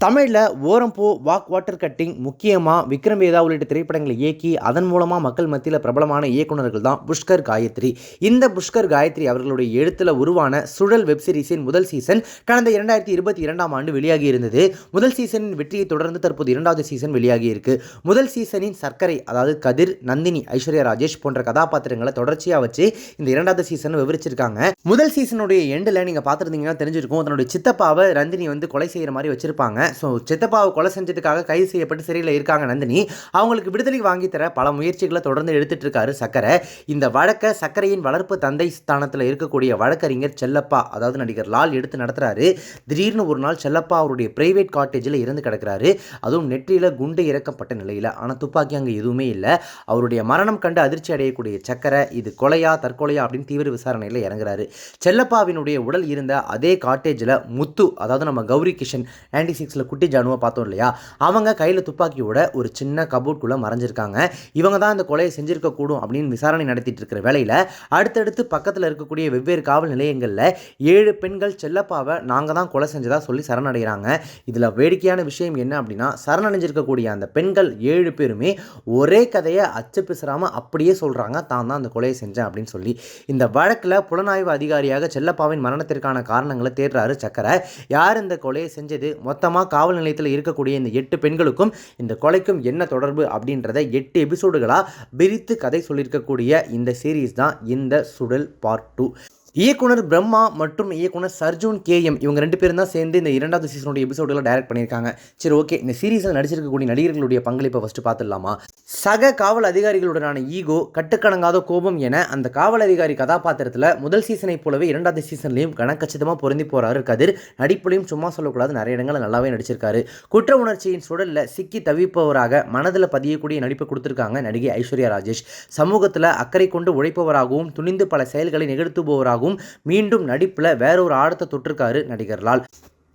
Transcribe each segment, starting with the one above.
தமிழில் ஓரம் போ வாக் வாட்டர் கட்டிங் முக்கியமாக விக்ரம் வேதா உள்ளிட்ட திரைப்படங்களை இயக்கி அதன் மூலமாக மக்கள் மத்தியில் பிரபலமான இயக்குநர்கள் தான் புஷ்கர் காயத்ரி. இந்த புஷ்கர் காயத்ரி அவர்களுடைய எழுத்தில் உருவான சுழல் வெப்சீரிஸின் முதல் சீசன் கடந்த 2022ஆம் ஆண்டு வெளியாகி இருந்தது. முதல் சீசனின் வெற்றியை தொடர்ந்து தற்போது இரண்டாவது சீசன் வெளியாகி இருக்கு. முதல் சீசனின் சர்க்கரை, அதாவது கதிர், நந்தினி, ஐஸ்வர்யா ராஜேஷ் போன்ற கதாபாத்திரங்களை தொடர்ச்சியாக வச்சு இந்த இரண்டாவது சீசனை விவரிச்சிருக்காங்க. முதல் சீசனுடைய எண்டில் நீங்கள் பார்த்துருந்தீங்கன்னா தெரிஞ்சிருக்கும், தன்னுடைய சித்தப்பாவை நந்தினி கொலை செய்கிற மாதிரி வச்சிருப்பாங்க. ஸோ சித்தப்பாவை கொலை செஞ்சதுக்காக கைது செய்யப்பட்டு சிறையில் இருக்காங்க நந்தினி. அவங்களுக்கு விடுதலை வாங்கி தர பல முயற்சிகளை தொடர்ந்து எடுத்துட்டு இருக்காரு சக்கரை. இந்த வழக்கை சக்கரையின் வளர்ப்பு தந்தை ஸ்தானத்தில் இருக்கக்கூடிய வழக்கறிஞர் செல்லப்பா, அதாவது நடிகர் லால் எடுத்து நடத்துறாரு. திடீர்னு ஒரு நாள் செல்லப்பா அவருடைய பிரைவேட் காட்டேஜில் இருந்து கிடக்கிறாரு. அதுவும் நெற்றியில் குண்டு இறக்கப்பட்ட நிலையில். ஆனால் துப்பாக்கி அங்கே எதுவுமே இல்லை. அவருடைய மரணம் கண்டு அதிர்ச்சி அடையக்கூடிய சக்கரை இது கொலையா தற்கொலையா அப்படின்னு தீவிர விசாரணையில் இறங்குறாரு. செல்லப்பாவினுடைய உடல் இருந்த அதே காட்டேஜில் முத்து, அதாவது நம்ம கௌரி கிஷன் 96ல் குட்டி ஜானுவை பார்த்தோம் இல்லையா, அவங்க கையில் துப்பாக்கியோட ஒரு சின்ன கபோர்ட்குள்ளே மறைஞ்சிருக்காங்க. இவங்க தான் இந்த கொலையை செஞ்சிருக்கக்கூடும் அப்படின்னு விசாரணை நடத்திட்டு இருக்கிற வேளையில் அடுத்தடுத்து பக்கத்தில் இருக்கக்கூடிய வெவ்வேறு காவல் நிலையங்களில் 7 பெண்கள் செல்லப்பாவை நாங்கள் தான் கொலை செஞ்சதாக சொல்லி சரணடைகிறாங்க. இதில் வேடிக்கையான விஷயம் என்ன அப்படின்னா, சரணடைஞ்சிருக்கக்கூடிய அந்த பெண்கள் 7 பேருமே ஒரே கதையை அச்சு பிசுறாமல் அப்படியே சொல்கிறாங்க, தான் தான் அந்த கொலையை செஞ்சேன் அப்படின்னு சொல்லி. இந்த வழக்கில் புலனாய்வு அதிகாரியாக செல்லப்பாவின் மரணத்திற்கான காரணங்களை தேடுறாரு சக்கரை. யார் இந்த கொலையை செஞ்சது, மொத்தமாக காவல் நிலையத்தில் இருக்கக்கூடிய இந்த 8 பெண்களுக்கும் இந்த கொலைக்கும் என்ன தொடர்பு அப்படின்றத 8 எபிசோடுகளாக பிரித்து கதை சொல்லியிருக்கக்கூடிய இந்த சீரீஸ் தான் இந்த சுடல் பார்ட் 2. இயக்குனர் பிரம்மா மற்றும் இயக்குனர் சர்ஜூன் KM இவங்க 2 பேரும் தான் சேர்ந்து இந்த இரண்டாவது சீசனுடைய எபிசோடுகளை டைரக்ட் பண்ணியிருக்காங்க. சரி, ஓகே, இந்த சீரீஸில் நடிச்சிருக்கக்கூடிய நடிகர்களுடைய பங்களிப்பை ஃபஸ்ட்டு பார்த்துடலாமா? சக காவல் அதிகாரிகளுடனான ஈகோ, கட்டுக்கணங்காத கோபம் என அந்த காவல் அதிகாரி கதாபாத்திரத்தில் முதல் சீசனை போலவே இரண்டாவது சீசன்லையும் கணக்கச்சிதமாக பொருந்தி போகிறாரு கதிர். நடிப்புலையும் சும்மா சொல்லக்கூடாது, நிறைய இடங்களில் நல்லாவே நடிச்சிருக்காரு. குற்ற உணர்ச்சியின் சுடலில் சிக்கி தவிப்பவராக மனதில் பதியக்கூடிய நடிப்பை கொடுத்துருக்காங்க நடிகை ஐஸ்வர்யா ராஜேஷ். சமூகத்தில் அக்கறை கொண்டு உழைப்பவராகவும் துணிந்து பல செயல்களை நிகழ்த்துபவராகவும் மீண்டும் நடிப்புல வேறொரு ஆழத்தை தொட்டிருக்காரு நடிகர் லால்.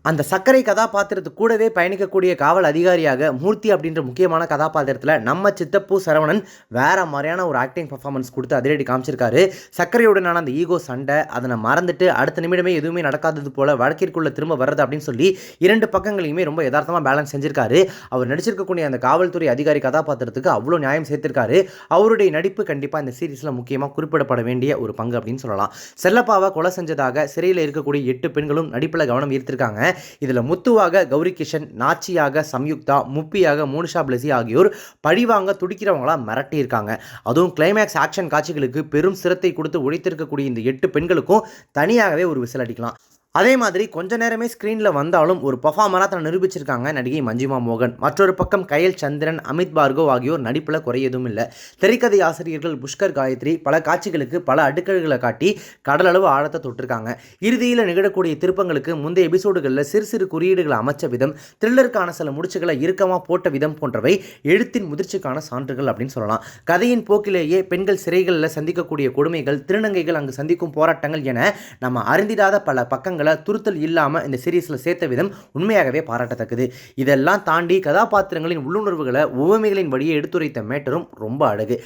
அந்த சர்க்கரை கதாபாத்திரத்து கூடவே பயணிக்கக்கூடிய காவல் அதிகாரியாக மூர்த்தி அப்படின்ற முக்கியமான கதாபாத்திரத்தில் நம்ம சித்தப்பு சரவணன் வேற மாதிரியான ஒரு ஆக்டிங் பர்ஃபார்மன்ஸ் கொடுத்து அதிரடி காமிச்சிருக்காரு. சர்க்கரையுடனான அந்த ஈகோ சண்டை, அதனை மறந்துட்டு அடுத்த நிமிடமே எதுவுமே நடக்காதது போல வழக்கிற்குள்ள திரும்ப வர்றது அப்படின்னு சொல்லி 2 பக்கங்களையுமே ரொம்ப யதார்த்தமாக பேலன்ஸ் செஞ்சிருக்காரு. அவர் நடிச்சிருக்கக்கூடிய அந்த காவல்துறை அதிகாரி கதாபாத்திரத்துக்கு அவ்வளோ நியாயம் சேர்த்திருக்காரு. அவருடைய நடிப்பு கண்டிப்பாக இந்த சீரீஸில் முக்கியமாக குறிப்பிடப்பட வேண்டிய ஒரு பங்கு அப்படின்னு சொல்லலாம். செல்லப்பாவை கொலை செஞ்சதாக சிறையில் இருக்கக்கூடிய 8 பெண்களும் நடிப்பில் கவனம் ஈர்த்திருக்காங்க. இதில் முத்துவாக கௌரி கிஷன், நாச்சியாக சம்யுக்தா, முப்பியாக மோனிஷா பிளஸி ஆகியோர் பழிவாங்க துடிக்கிறவங்களா மிரட்டியிருக்காங்க. அதுவும் கிளைமேக்ஸ் ஆக்ஷன் காட்சிகளுக்கு பெரும் சிரத்தை கொடுத்து உழைத்திருக்கக்கூடிய இந்த 8 பெண்களுக்கும் தனியாகவே ஒரு விசில் அடிக்கலாம். அதே மாதிரி கொஞ்ச நேரமே ஸ்க்ரீனில் வந்தாலும் ஒரு பர்ஃபார்மராக தன்னை நிரூபிச்சிருக்காங்க நடிகை மஞ்சிமா மோகன். மற்றொரு பக்கம் கயல் சந்திரன், அமித் பார்கவ் ஆகியோர் நடிப்பில் குறையதும் இல்லை. திரைக்கதை ஆசிரியர்கள் புஷ்கர் காயத்ரி பல காட்சிகளுக்கு பல அடுக்குகளை காட்டி கடலளவு ஆழத்தை தொட்டிருக்காங்க. இறுதியில் நிகழக்கூடிய திருப்பங்களுக்கு முந்தைய எபிசோடுகளில் சிறு சிறு குறியீடுகளை அமைச்ச விதம், த்ரில்லருக்கான சில முடிச்சுகளை இறுக்கமாக போட்ட விதம் போன்றவை எழுத்தின் முதிர்ச்சிக்கான சான்றுகள் அப்படின்னு சொல்லலாம். கதையின் போக்கிலேயே பெண்கள் சிறைகளில் சந்திக்கக்கூடிய கொடுமைகள், திருநங்கைகள் அங்கு சந்திக்கும் போராட்டங்கள் என நம்ம அறிந்திடாத பல பக்கங்கள் துருத்தல் இல்லாமல் இந்த சீரீஸில் சேர்த்த விதம் உண்மையாகவே பாராட்டத்தக்கது. இதெல்லாம் தாண்டி கதாபாத்திரங்களின் உள்ளுணர்வுகளை உவமைகளின் வழியே எடுத்துரைத்த மேட்டரும் ரொம்ப அழகு.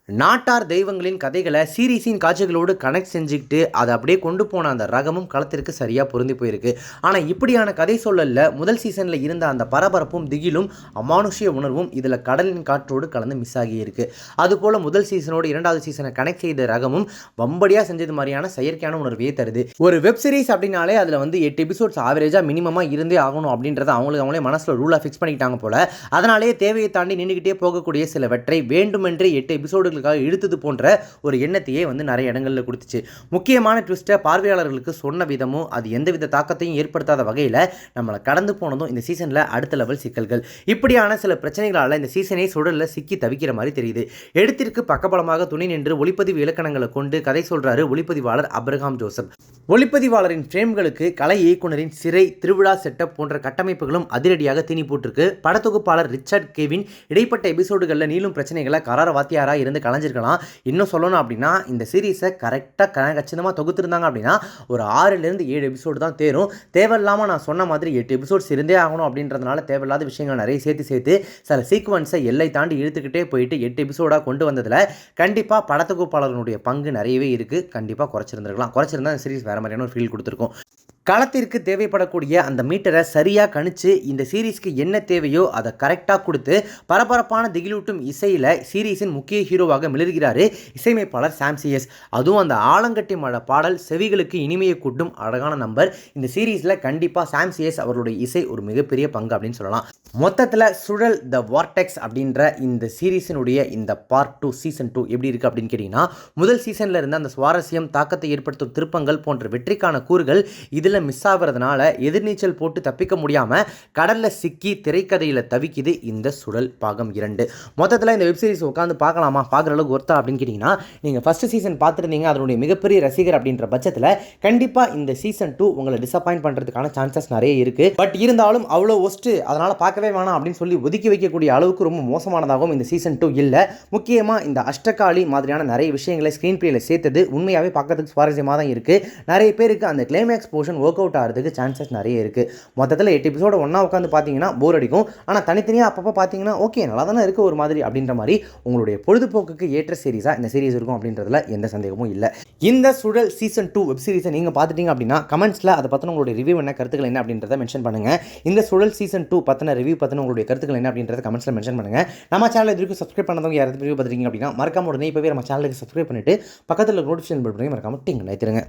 நாட்டார் தெய்வங்களின் கதைகளை சீரீஸின் காட்சிகளோடு கனெக்ட் செஞ்சுக்கிட்டு அதை அப்படியே கொண்டு போன அந்த ரகமும் களத்திற்கு சரியாக பொருந்தி போயிருக்கு. ஆனால் இப்படியான கதை சொல்லல முதல் சீசனில் இருந்த அந்த பரபரப்பும் திகிலும் அமானுஷ்ய உணர்வும் இதில் கடலின் காற்றோடு கலந்து மிஸ் ஆகியிருக்கு. அதுபோல் முதல் சீசனோடு இரண்டாவது சீசனை கனெக்ட் செய்த ரகமும் வம்படியாக செஞ்சது மாதிரியான செயற்கையான உணர்வையே தருது. ஒரு வெப் சீரிஸ் அப்படின்னாலே அதில் 8 எபிசோட்ஸ் ஆவரேஜாக மினிமமாக இருந்தே ஆகணும் அப்படின்றத அவங்களே மனசில் ரூலாக ஃபிக்ஸ் பண்ணிக்கிட்டாங்க போல. அதனாலே தேவையை தாண்டி நின்றுக்கிட்டே போகக்கூடிய சிலவற்றை வேண்டுமென்றே 8 எபிசோடுகள் இழுத்தது போன்ற ஒரு எண்ணத்தையே நிறைய இடங்களில் கொடுத்துச்சு. முக்கியமான ட்விஸ்ட்டை பார்வையாளர்களுக்கு சொன்ன விதமும் அது எந்தவித தாக்கத்தையும் ஏற்படுத்தாத வகையில் நம்மளை கடந்து போனதும் இந்த சீசனில் அடுத்த லெவல் சிக்கல்கள். இப்படியான சில பிரச்சனைகளால் இந்த சீசனை சுடலில் சிக்கி தவிக்கிற மாதிரி தெரியுது. எழுத்திற்கு பக்கபலமாக துணை நின்று ஒளிப்பதிவு இலக்கணங்களை கொண்டு கதை சொல்றாரு ஒளிப்பதிவாளர் அப்ரஹாம் ஜோசப். ஒளிப்பதிவாளரின் ஃப்ரேம்களுக்கு கலை இயக்குனரின் சிறை, திருவிழா செட்டப் போன்ற கட்டமைப்புகளும் அதிரடியாக தீனி போட்டிருக்கு. படத்தொகுப்பாளர் ரிச்சர்ட் கெவின் இடைப்பட்ட எபிசோடுகளில் நீளும் பிரச்சனைகளை கரார வாத்தியாராக இருந்து கலைஞ்சிருக்கலாம். இன்னும் சொல்லணும் அப்படின்னா இந்த சீரீஸை கரெக்டாக கச்சிதமாக தொகுத்திருந்தாங்க அப்படின்னா ஒரு 6லேருந்து 7 எபிசோடு தான் தேரும். தேவையில்லாமல் நான் சொன்ன மாதிரி 8 எபிசோட்ஸ் இருந்தே ஆகணும் அப்படின்றதுனால தேவையில்லாத விஷயங்கள் நிறைய சேர்த்து சில சீக்வன்ஸை எல்லை தாண்டி இழுத்துக்கிட்டே போயிட்டு 8 எபிசோடாக கொண்டு வந்ததில் கண்டிப்பாக படத்தொகுப்பாளர்களுடைய பங்கு நிறையவே இருக்குது. கண்டிப்பாக குறைச்சிருந்துருக்கலாம். குறைச்சிருந்தா இந்த சீரீஸ் வேறு மாதிரியான ஒரு ஃபீல் கொடுத்துருக்கும். களத்திற்கு தேவைப்படக்கூடிய அந்த மீட்டரை சரியாக கணிச்சு இந்த சீரீஸ்க்கு என்ன தேவையோ அதை கரெக்டாக கொடுத்து பரபரப்பான திகிலூட்டும் இசையில் சீரீஸின் முக்கிய ஹீரோவாக மிளர்கிறாரு இசையமைப்பாளர் சாம் சிஎஸ். அதுவும் அந்த ஆலங்கட்டி மழை பாடல் செவிகளுக்கு இனிமையை கூட்டும் அழகான நம்பர். இந்த சீரீஸில் கண்டிப்பாக சாம் சிஎஸ் அவர்களுடைய இசை ஒரு மிகப்பெரிய பங்கு அப்படின்னு சொல்லலாம். மொத்தத்தில் சுழல் த வார்டெக்ஸ் அப்படின்ற இந்த சீரீஸினுடைய இந்த பார்ட் 2 சீசன் 2 எப்படி இருக்குது அப்படின்னு கேட்டிங்கன்னா, முதல் சீசனில் இருந்த அந்த சுவாரஸ்யம், தாக்கத்தை ஏற்படுத்தும் திருப்பங்கள் போன்ற வெற்றிக்கான கூறுகள் இதில் மிஸ் ஆகிறதுனால எதிர்நீச்சல் போட்டு தப்பிக்க முடியாமல் கடலில் சிக்கி திரைக்கதையில் தவிக்குது இந்த சுழல் பாகம் 2. மொத்தத்தில் இந்த வெப்சீரிஸ் உட்காந்து பார்க்கலாமா, பார்க்குற அளவுக்கு ஒர்த்தா அப்படின்னு கேட்டிங்கன்னா, நீங்கள் ஃபஸ்ட்டு சீசன் பார்த்துருந்தீங்க, அதனுடைய மிகப்பெரிய ரசிகர் அப்படின்ற பட்சத்தில் கண்டிப்பாக இந்த சீசன் 2 உங்களை டிசப்பாயின்ட் பண்ணுறதுக்கான சான்சஸ் நிறைய இருக்குது. பட் இருந்தாலும் அவ்வளோ ஒஸ்ட்டு, அதனால் பார்க்கவே வேணாம் அப்படின்னு சொல்லி ஒதுக்கி வைக்கக்கூடிய அளவுக்கு ரொம்ப மோசமானதாகவும் இந்த சீசன் 2 இல்லை. முக்கியமாக இந்த அஷ்டகாளி மாதிரியான நிறைய விஷயங்களை ஸ்க்ரீன் பிளேயில் சேர்த்தது உண்மையாகவே பார்க்கறதுக்கு சுவாரஸ்யமாக தான் இருக்குது. நிறைய பேருக்கு அந்த கிளைமேக்ஸ் போர்ஷன் ஒர்க் அவுட் ஆகிறதுக்கு சான்சஸ் நிறைய இருக்குது. மொத்தத்தில் 8 எபிசோடு ஒன்றா உட்காந்து பார்த்தீங்கன்னா போர் அடிக்கும். ஆனால் தனித்தனியாக அப்பப்போ பார்த்தீங்கன்னா ஓகே நல்லா தானே இருக்குது ஒரு மாதிரி அப்படின்ற மாதிரி உங்களுடைய பொழுதுபோக்குக்கு ஏற்ற சீரிஸாக இந்த சீரிஸ் இருக்கும் அப்படின்றதுல எந்த சந்தேகமும் இல்லை. இந்த சுழல் சீசன் 2 வெப் சீரிஸை நீங்கள் பார்த்துட்டீங்க அப்படின்னா கமெண்ட்ஸில் அதை பற்றின உங்களுடைய ரிவ்யூ என்ன, கருத்துக்கள் என்ன அப்படின்றத மென்ஷன் பண்ணுங்கள். இந்த சுழல் சீசன் 2 பற்றின ரிவ்யூ பற்றின உங்களுடைய கருத்துக்கள் என்ன அப்படின்றத கமெண்ட்ஸில் மென்ஷன் பண்ணுங்கள். நம்ம சேனல் இது வரைக்கும் சப்ஸ்கிரைப் பண்ணதவங்க யாராவது ரிவ்யூ பார்த்துருக்கீங்க அப்படின்னா மறக்காம உடனே இப்போவே நம்ம சேனலுக்கு சப்ஸ்கிரைப் பண்ணிட்டு பக்கத்தில் நோட்டிஃபிகேஷன் பெல் பண்ணி மறக்காம டிங் நினைத்துருங்க.